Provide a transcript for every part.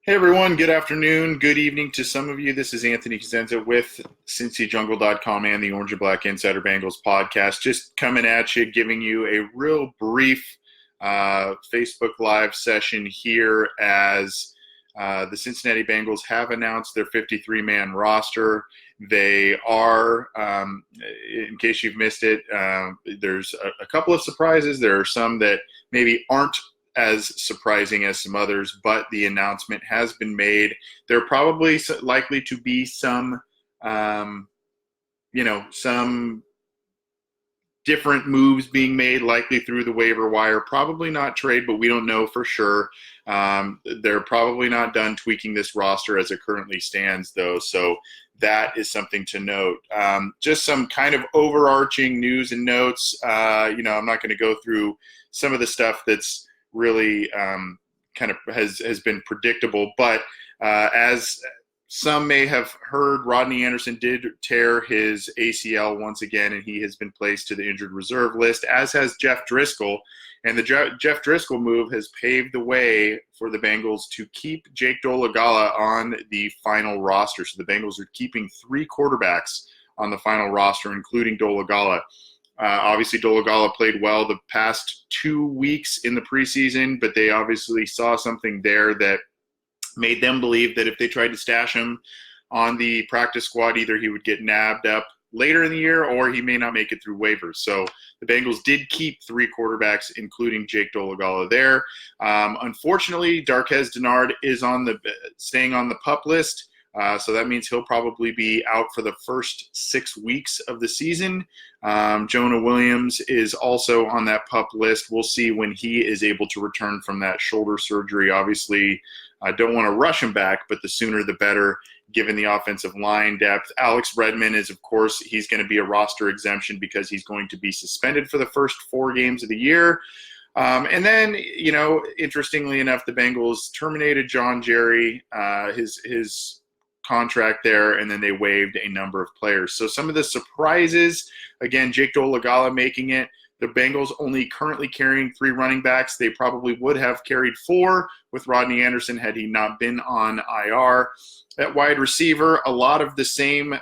Hey everyone, good afternoon, good evening to some of you. This is Anthony Cosenza with CincyJungle.com and the Orange and Black Insider Bengals podcast. Just coming at you, giving you a real brief Facebook Live session here as the Cincinnati Bengals have announced their 53-man roster. They are, in case you've missed it, there's a couple of surprises. There are some that maybe aren't as surprising as some others, but the announcement has been made. There are probably likely to be some different moves being made, likely through the waiver wire. Probably not trade, but we don't know for sure. They're probably not done tweaking this roster as it currently stands, though, so that is something to note. Just some kind of overarching news and notes. I'm not going to go through some of the stuff that's really kind of has been predictable. But as some may have heard, Rodney Anderson did tear his ACL once again, and he has been placed to the injured reserve list, as has Jeff Driscoll. And the Jeff Driscoll move has paved the way for the Bengals to keep Jake Dolegala on the final roster. So the Bengals are keeping 3 quarterbacks on the final roster, including Dolegala. Obviously, Dolegala played well the past 2 weeks in the preseason, but they obviously saw something there that made them believe that if they tried to stash him on the practice squad, either he would get nabbed up later in the year or he may not make it through waivers. So the Bengals did keep 3 quarterbacks, including Jake Dolegala there. Unfortunately, Darqueze Dennard is staying on the PUP list. So that means he'll probably be out for the first 6 weeks of the season. Jonah Williams is also on that PUP list. We'll see when he is able to return from that shoulder surgery. Obviously, I don't want to rush him back, but the sooner the better, given the offensive line depth. Alex Redmond is, of course, he's going to be a roster exemption because he's going to be suspended for the first 4 games of the year. And then, interestingly enough, the Bengals terminated John Jerry, his contract there, and then they waived a number of players. So some of the surprises, again, Jake Dolegala making it. The Bengals only currently carrying 3 running backs. They probably would have carried 4 with Rodney Anderson had he not been on IR. At wide receiver, a lot of the same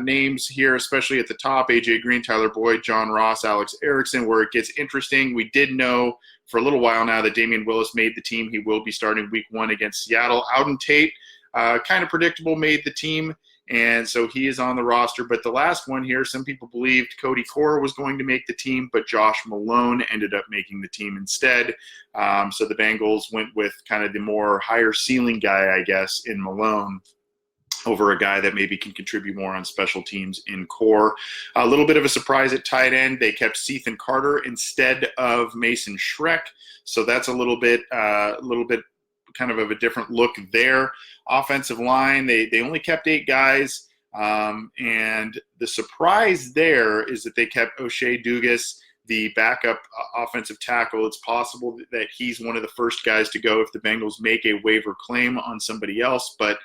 names here, especially at the top: A.J. Green, Tyler Boyd, John Ross, Alex Erickson. Where it gets interesting, we did know for a little while now that Damian Willis made the team. He will be starting week 1 against Seattle. Auden Tate, kind of predictable, made the team, and so he is on the roster. But the last one here, some people believed Cody Core was going to make the team, but Josh Malone ended up making the team instead. So the Bengals went with kind of the more higher ceiling guy, I guess, in Malone, over a guy that maybe can contribute more on special teams in Core. A little bit of a surprise at tight end. They kept Cethan Carter instead of Mason Schreck. So that's a little bit kind of a different look there. Offensive line, they only kept 8 guys. And the surprise there is that they kept O'Shea Dugas, the backup offensive tackle. It's possible that he's one of the first guys to go if the Bengals make a waiver claim on somebody else. But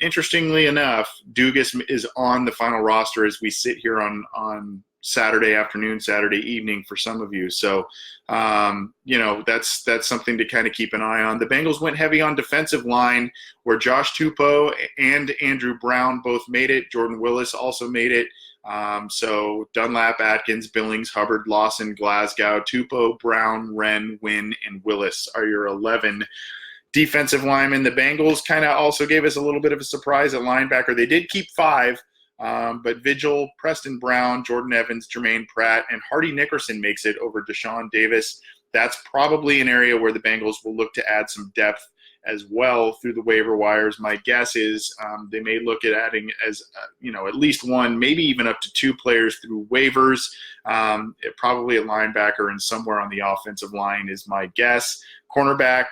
interestingly enough, Dugas is on the final roster as we sit here on Saturday afternoon, Saturday evening for some of you. So, that's something to kind of keep an eye on. The Bengals went heavy on defensive line, where Josh Tupou and Andrew Brown both made it. Jordan Willis also made it. So Dunlap, Atkins, Billings, Hubbard, Lawson, Glasgow, Tupou, Brown, Wren, Wynn, and Willis are your 11 defensive linemen. The Bengals kind of also gave us a little bit of a surprise at linebacker. They did keep 5, but Vigil, Preston Brown, Jordan Evans, Jermaine Pratt, and Hardy Nickerson makes it over Deshaun Davis. That's probably an area where the Bengals will look to add some depth as well through the waiver wires. My guess is they may look at adding at least 1, maybe even up to 2 players through waivers, probably a linebacker and somewhere on the offensive line is my guess. Cornerback,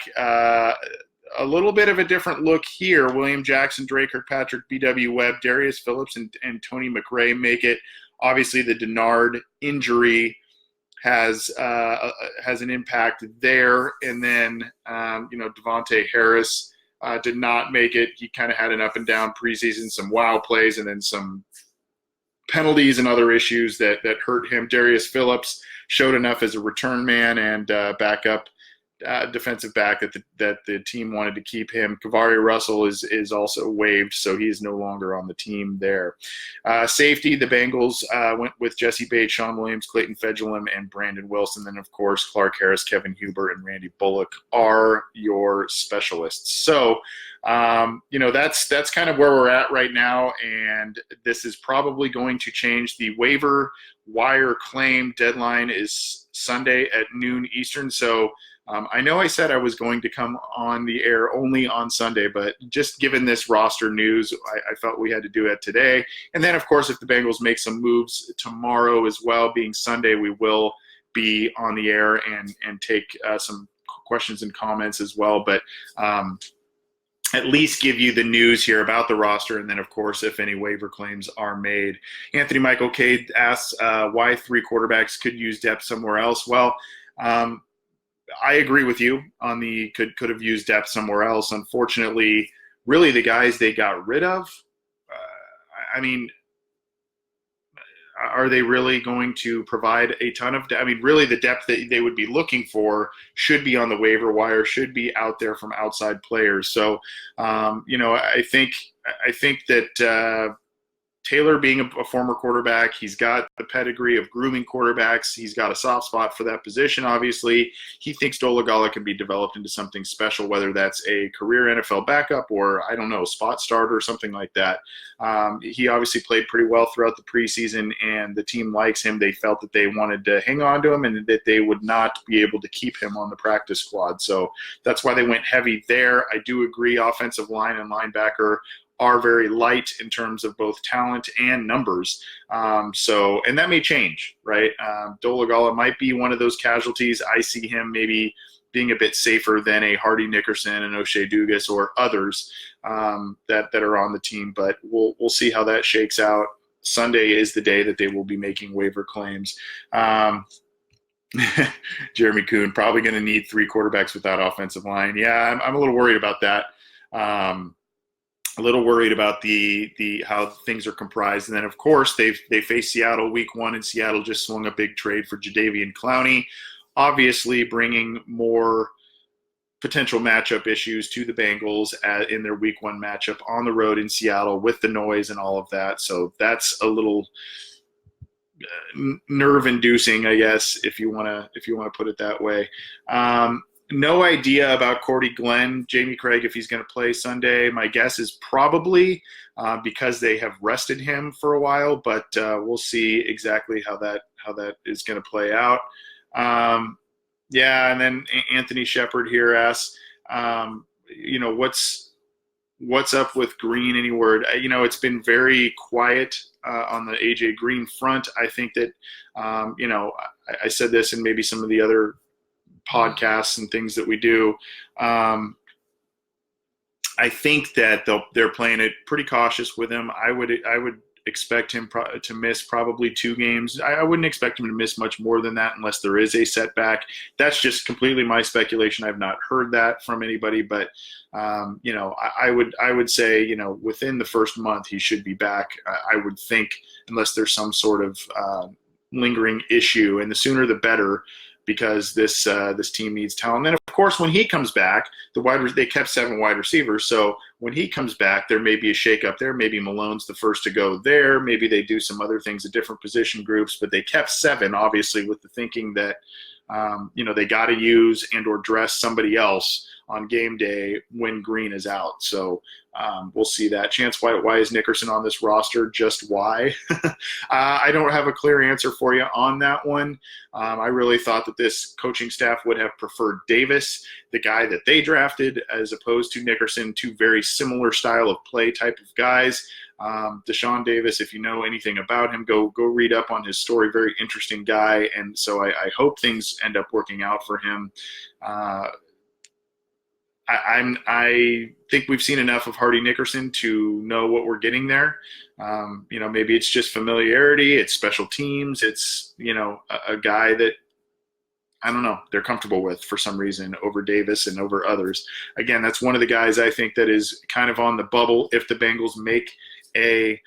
a little bit of a different look here. William Jackson, Drake Kirkpatrick, B.W. Webb, Darius Phillips, and Tony McRae make it. Obviously, the Dennard injury has an impact there. And then, Devontae Harris did not make it. He kind of had an up and down preseason, some wow plays, and then some penalties and other issues that hurt him. Darius Phillips showed enough as a return man and backup defensive back that the team wanted to keep him. Kavari Russell is also waived, so he's no longer on the team there. Safety, the Bengals went with Jesse Bates, Sean Williams, Clayton Fejedelem, and Brandon Wilson. Then, of course, Clark Harris, Kevin Huber, and Randy Bullock are your specialists. So, that's kind of where we're at right now, and this is probably going to change. The waiver wire claim deadline is Sunday at noon Eastern, so I know I said I was going to come on the air only on Sunday, but just given this roster news, I felt we had to do it today. And then, of course, if the Bengals make some moves tomorrow as well, being Sunday, we will be on the air and take some questions and comments as well. But at least give you the news here about the roster, and then, of course, if any waiver claims are made. Anthony Michael Cade asks why 3 quarterbacks could use depth somewhere else. Well, I agree with you on the could have used depth somewhere else. Unfortunately, really the guys they got rid of, are they really going to provide a ton of depth? Really the depth that they would be looking for should be on the waiver wire, should be out there from outside players. So, I think that Taylor being a former quarterback, he's got the pedigree of grooming quarterbacks. He's got a soft spot for that position, obviously. He thinks Dolegala can be developed into something special, whether that's a career NFL backup or, I don't know, spot starter or something like that. He obviously played pretty well throughout the preseason, and the team likes him. They felt that they wanted to hang on to him and that they would not be able to keep him on the practice squad. So that's why they went heavy there. I do agree offensive line and linebacker are very light in terms of both talent and numbers. And that may change, right? Dolegala might be one of those casualties. I see him maybe being a bit safer than a Hardy Nickerson and O'Shea Dugas or others that are on the team, but we'll see how that shakes out. Sunday is the day that they will be making waiver claims. Jeremy Kuhn, probably going to need 3 quarterbacks with that offensive line. Yeah, I'm a little worried about that. A little worried about the how things are comprised. And then, of course, they face Seattle week 1, and Seattle just swung a big trade for Jadeveon Clowney, obviously bringing more potential matchup issues to the Bengals in their week 1 matchup on the road in Seattle with the noise and all of that. So that's a little nerve-inducing, I guess, if you want to put it that way. No idea about Cordy Glenn, Jamie Craig, if he's going to play Sunday. My guess is probably because they have rested him for a while, but we'll see exactly how that is going to play out. And then Anthony Shepard here asks, what's up with Green? Any word? It's been very quiet on the AJ Green front. I think that, I said this in maybe some of the other podcasts and things that we do. I think that they're playing it pretty cautious with him. I would expect him to miss probably 2 games. I wouldn't expect him to miss much more than that unless there is a setback. That's just completely my speculation. I've not heard that from anybody, but I would say, within the first month he should be back. I would think, unless there's some sort of lingering issue, and the sooner the better, because this team needs talent. And then, of course, when he comes back, they kept 7 wide receivers. So when he comes back, there may be a shakeup there. Maybe Malone's the first to go there. Maybe they do some other things at different position groups. But they kept 7, obviously, with the thinking that they got to use and or dress somebody else on game day when Green is out. So we'll see that. Chance White, why is Nickerson on this roster? Just why? I don't have a clear answer for you on that one. I really thought that this coaching staff would have preferred Davis, the guy that they drafted, as opposed to Nickerson, 2 very similar style of play type of guys. Deshaun Davis, if you know anything about him, go read up on his story. Very interesting guy. And so I hope things end up working out for him. I think we've seen enough of Hardy Nickerson to know what we're getting there. Maybe it's just familiarity, it's special teams, it's, a guy that, I don't know, they're comfortable with for some reason over Davis and over others. Again, that's one of the guys I think that is kind of on the bubble if the Bengals make a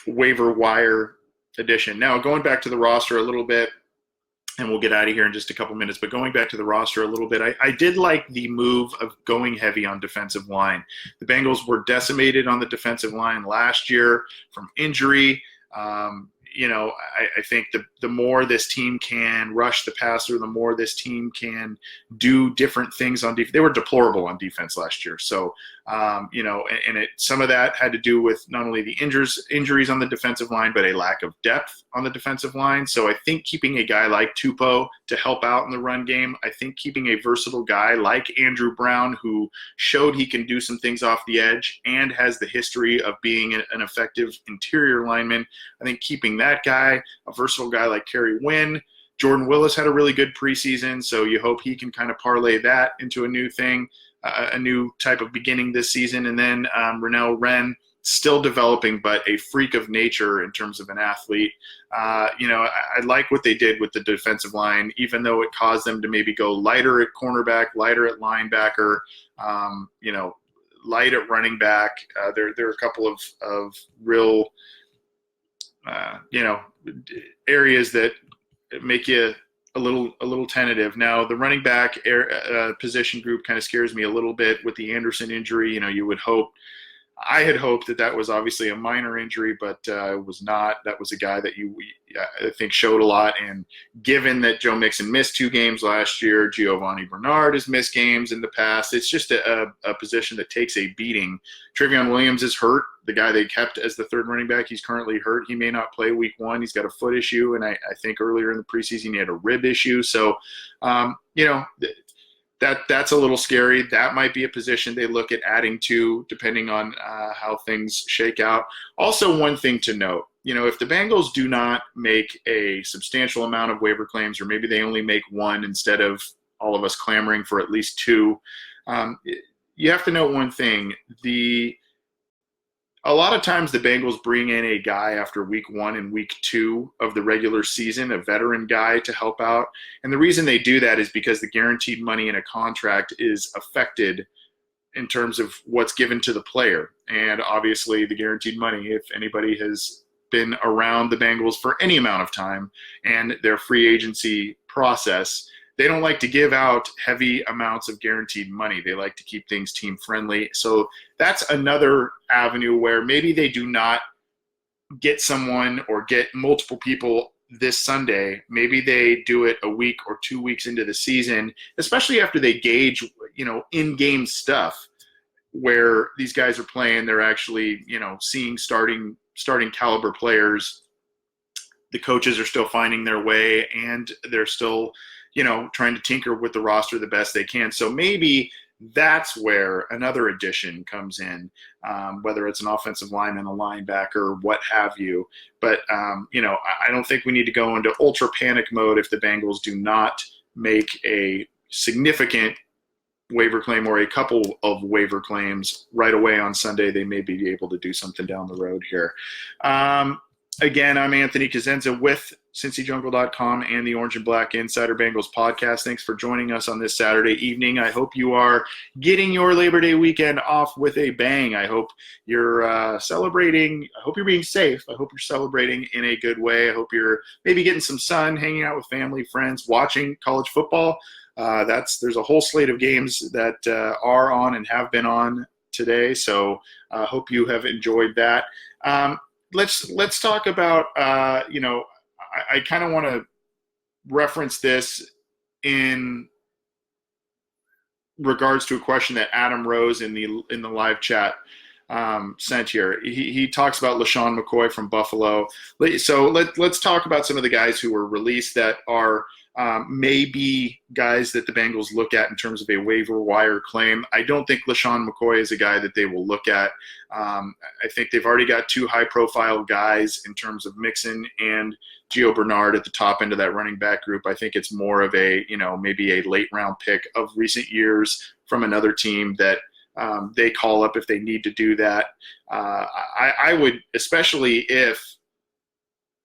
waiver wire addition. Now, going back to the roster a little bit, and we'll get out of here in just a couple minutes. But going back to the roster a little bit, I did like the move of going heavy on defensive line. The Bengals were decimated on the defensive line last year from injury. I think the more this team can rush the passer, the more this team can do different things on defense. They were deplorable on defense last year. So, some of that had to do with not only the injuries on the defensive line, but a lack of depth on the defensive line. So I think keeping a guy like Tupou to help out in the run game, I think keeping a versatile guy like Andrew Brown, who showed he can do some things off the edge and has the history of being an effective interior lineman, I think keeping that guy, a versatile guy like Kerry Wynn. Jordan Willis had a really good preseason, so you hope he can kind of parlay that into a new thing, a new type of beginning this season. And then Renell Wren, still developing, but a freak of nature in terms of an athlete. I like what they did with the defensive line, even though it caused them to maybe go lighter at cornerback, lighter at linebacker, light at running back. There are a couple of real areas that make you a little tentative. Now, the running back position group kind of scares me a little bit with the Anderson injury. I had hoped that was obviously a minor injury, but it was not. That was a guy that I think showed a lot. And given that Joe Mixon missed 2 games last year, Giovanni Bernard has missed games in the past, it's just a position that takes a beating. Travion Williams is hurt. The guy they kept as the third running back, he's currently hurt. He may not play week 1. He's got a foot issue, and I think earlier in the preseason he had a rib issue. So, that's a little scary. That might be a position they look at adding to, depending on how things shake out. Also, one thing to note, if the Bengals do not make a substantial amount of waiver claims, or maybe they only make 1 instead of all of us clamoring for at least 2, you have to note one thing. A lot of times the Bengals bring in a guy after week 1 and week 2 of the regular season, a veteran guy to help out. And the reason they do that is because the guaranteed money in a contract is affected in terms of what's given to the player. And obviously the guaranteed money, if anybody has been around the Bengals for any amount of time and their free agency process, they don't like to give out heavy amounts of guaranteed money. They like to keep things team friendly. So that's another avenue where maybe they do not get someone or get multiple people this Sunday. Maybe they do it a week or 2 weeks into the season, especially after they gauge, in-game stuff where these guys are playing. They're actually, seeing starting caliber players. The coaches are still finding their way, and they're still trying to tinker with the roster the best they can. So maybe that's where another addition comes in, whether it's an offensive lineman, a linebacker, what have you. But, I don't think we need to go into ultra panic mode if the Bengals do not make a significant waiver claim or a couple of waiver claims right away on Sunday. They may be able to do something down the road here. Again, I'm Anthony Cosenza with CincyJungle.com and the Orange and Black Insider Bengals podcast. Thanks for joining us on this Saturday evening. I hope you are getting your Labor Day weekend off with a bang. I hope you're celebrating. I hope you're being safe. I hope you're celebrating in a good way. I hope you're maybe getting some sun, hanging out with family, friends, watching college football. There's a whole slate of games that are on and have been on today. So I hope you have enjoyed that. Let's talk about, I kind of want to reference this in regards to a question that Adam Rose in the live chat sent here. He talks about LaShawn McCoy from Buffalo. So let's talk about some of the guys who were released that are maybe guys that the Bengals look at in terms of a waiver wire claim. I don't think LaShawn McCoy is a guy that they will look at. I think they've already got 2 high-profile guys in terms of Mixon and Gio Bernard at the top end of that running back group. I think it's more of a, maybe a late-round pick of recent years from another team that they call up if they need to do that. I would, especially if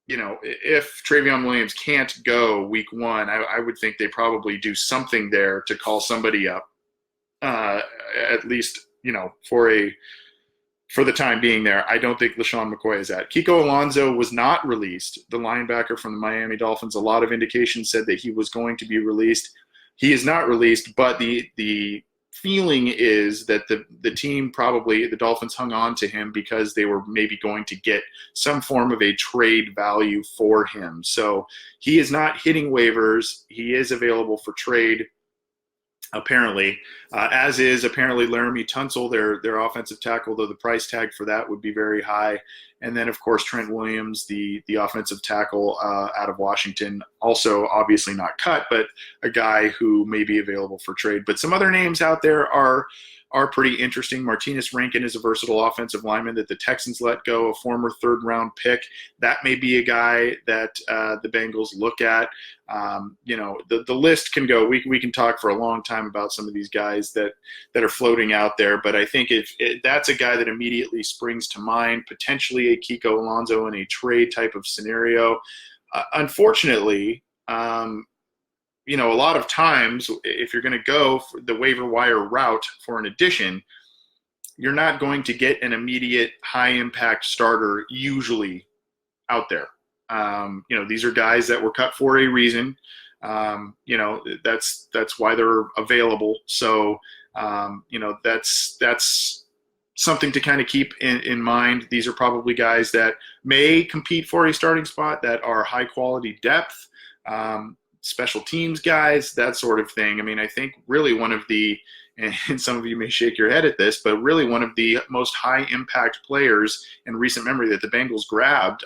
Travion Williams can't go week 1, I would think they probably do something there to call somebody up, at least, for a for the time being there. I don't think LaShawn McCoy is at. Kiko Alonso was not released, the linebacker from the Miami Dolphins. A lot of indications said that he was going to be released. He is not released, but the feeling is that the team, probably the Dolphins, hung on to him because they were maybe going to get some form of a trade value for him. So he is not hitting waivers. He is available for trade, apparently, as is apparently Laramie Tunsil, their offensive tackle, though the price tag for that would be very high. And then, of course, Trent Williams, the offensive tackle out of Washington, also obviously not cut, but a guy who may be available for trade. But some other names out there are pretty interesting. Martinez Rankin is a versatile offensive lineman that the Texans let go, a former third-round pick. That may be a guy that the Bengals look at. The list can go. We can talk for a long time about some of these guys that are floating out there, but I think if that's a guy that immediately springs to mind, potentially a Kiko Alonso in a trade type of scenario. Unfortunately, a lot of times, if you're going to go for the waiver wire route for an addition, you're not going to get an immediate high-impact starter usually out there. These are guys that were cut for a reason. That's why they're available. So, that's something to kind of keep in mind. These are probably guys that may compete for a starting spot, that are high-quality depth, special teams guys, that sort of thing. I mean, I think really one of the, and some of you may shake your head at this, but really one of the most high impact players in recent memory that the Bengals grabbed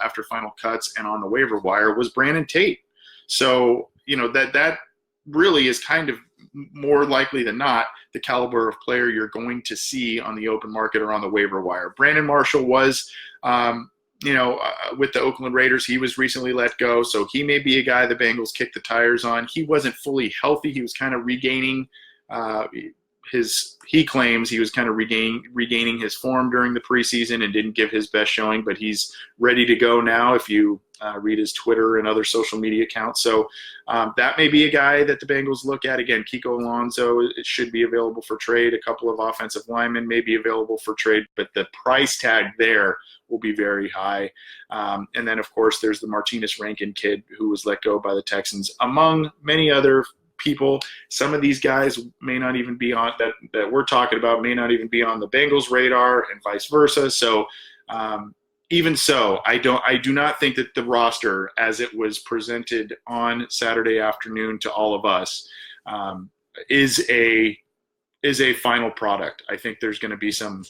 after final cuts and on the waiver wire was Brandon Tate. So, that really is kind of more likely than not the caliber of player you're going to see on the open market or on the waiver wire. Brandon Marshall was, with the Oakland Raiders, he was recently let go, so he may be a guy the Bengals kick the tires on. He wasn't fully healthy. He was kind of regaining he claims he was kind of regaining his form during the preseason and didn't give his best showing, but he's ready to go now if you read his Twitter and other social media accounts. So that may be a guy that the Bengals look at. Again, Kiko Alonso, it should be available for trade. A couple of offensive linemen may be available for trade, but the price tag there will be very high. And then, of course, there's the Martinez Rankin kid who was let go by the Texans, among many other people. Some of these guys may not even be on that we're talking about, may not even be on the Bengals radar, and vice versa. So even so, I do not think that the roster as it was presented on Saturday afternoon to all of us is a final product. I think there's going to be some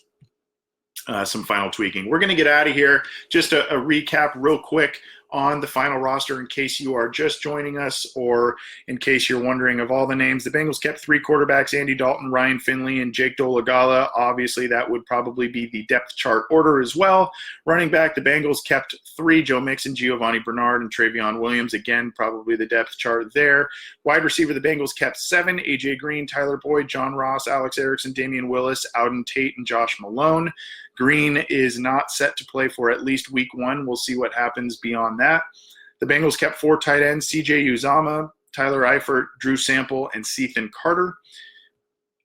final tweaking. We're going to get out of here. Just a recap real quick on the final roster in case you are just joining us, or in case you're wondering of all the names. The Bengals kept 3 quarterbacks, Andy Dalton, Ryan Finley, and Jake Dolegala. Obviously, that would probably be the depth chart order as well. Running back, the Bengals kept 3, Joe Mixon, Giovanni Bernard, and Travion Williams. Again, probably the depth chart there. Wide receiver, the Bengals kept 7, A.J. Green, Tyler Boyd, John Ross, Alex Erickson, Damian Willis, Auden Tate, and Josh Malone. Green is not set to play for at least week 1. We'll see what happens beyond that. The Bengals kept 4 tight ends, C.J. Uzomah, Tyler Eifert, Drew Sample, and Cethan Carter.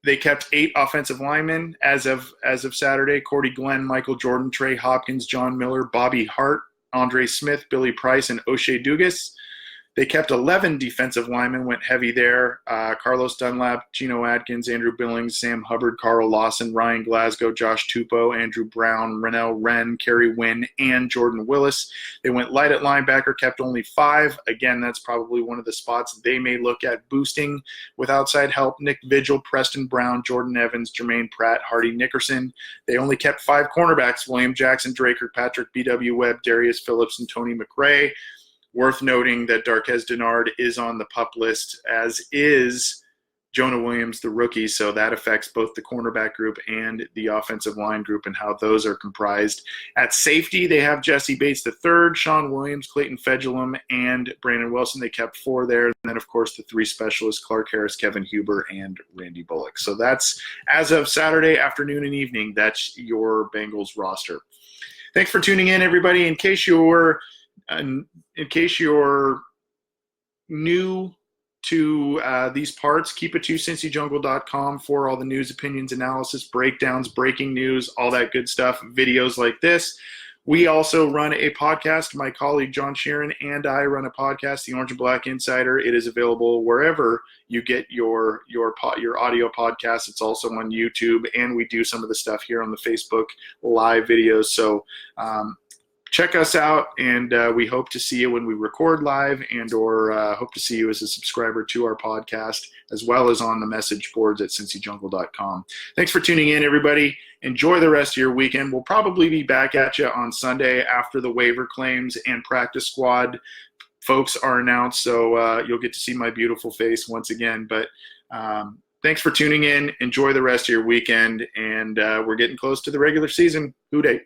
They kept 8 offensive linemen as of Saturday: Cordy Glenn, Michael Jordan, Trey Hopkins, John Miller, Bobby Hart, Andre Smith, Billy Price, and O'Shea Dugas. They kept 11 defensive linemen, went heavy there. Carlos Dunlap, Geno Atkins, Andrew Billings, Sam Hubbard, Carl Lawson, Ryan Glasgow, Josh Tupou, Andrew Brown, Rennell Wren, Kerry Wynn, and Jordan Willis. They went light at linebacker, kept only 5. Again, that's probably one of the spots they may look at boosting with outside help. Nick Vigil, Preston Brown, Jordan Evans, Jermaine Pratt, Hardy Nickerson. They only kept 5 cornerbacks: William Jackson, Drake Kirkpatrick, B.W. Webb, Darius Phillips, and Tony McRae. Worth noting that Darqueze Dennard is on the PUP list, as is Jonah Williams, the rookie, so that affects both the cornerback group and the offensive line group and how those are comprised. At safety, they have Jesse Bates III, Sean Williams, Clayton Fedulum, and Brandon Wilson. They kept 4 there. And then, of course, the 3 specialists: Clark Harris, Kevin Huber, and Randy Bullock. So that's, as of Saturday afternoon and evening, that's your Bengals roster. Thanks for tuning in, everybody. In case you're new to these parts, keep it to cincyjungle.com for all the news, opinions, analysis, breakdowns, breaking news, all that good stuff, videos like this. We also run a podcast. My colleague John Sheeran and I run a podcast, The Orange and Black Insider. It is available wherever you get your audio podcasts. It's also on YouTube, and we do some of the stuff here on the Facebook live videos. So check us out, and we hope to see you when we record live, and or hope to see you as a subscriber to our podcast, as well as on the message boards at cincyjungle.com. Thanks for tuning in, everybody. Enjoy the rest of your weekend. We'll probably be back at you on Sunday after the waiver claims and practice squad folks are announced, so you'll get to see my beautiful face once again. But thanks for tuning in. Enjoy the rest of your weekend, and we're getting close to the regular season. Hoo day.